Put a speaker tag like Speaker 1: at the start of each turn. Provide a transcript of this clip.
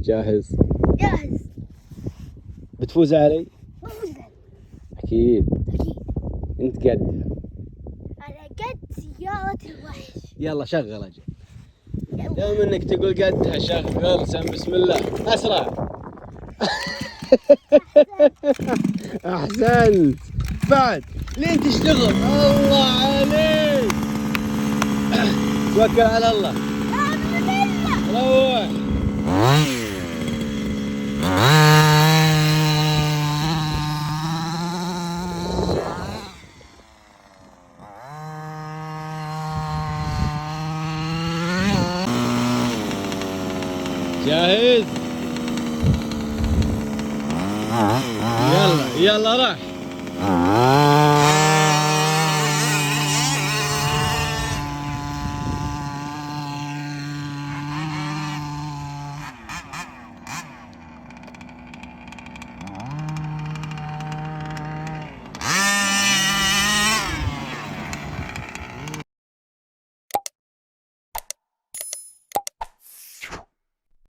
Speaker 1: جاهز؟
Speaker 2: جاهز.
Speaker 1: بتفوز علي؟
Speaker 2: بفوز عليك.
Speaker 1: أكيد.
Speaker 2: أكيد.
Speaker 1: أنت قدها.
Speaker 2: أنا قد سيارة الوحش.
Speaker 1: يلا شغل أجل.
Speaker 2: يلا.
Speaker 1: يوم إنك تقول قدها شغل سم بسم الله أسرع. أحسنت. بعد لين تشتغل. الله عليك. توكل على الله.
Speaker 2: بسم الله.
Speaker 1: روح. جاهز؟ يلا يلا راح.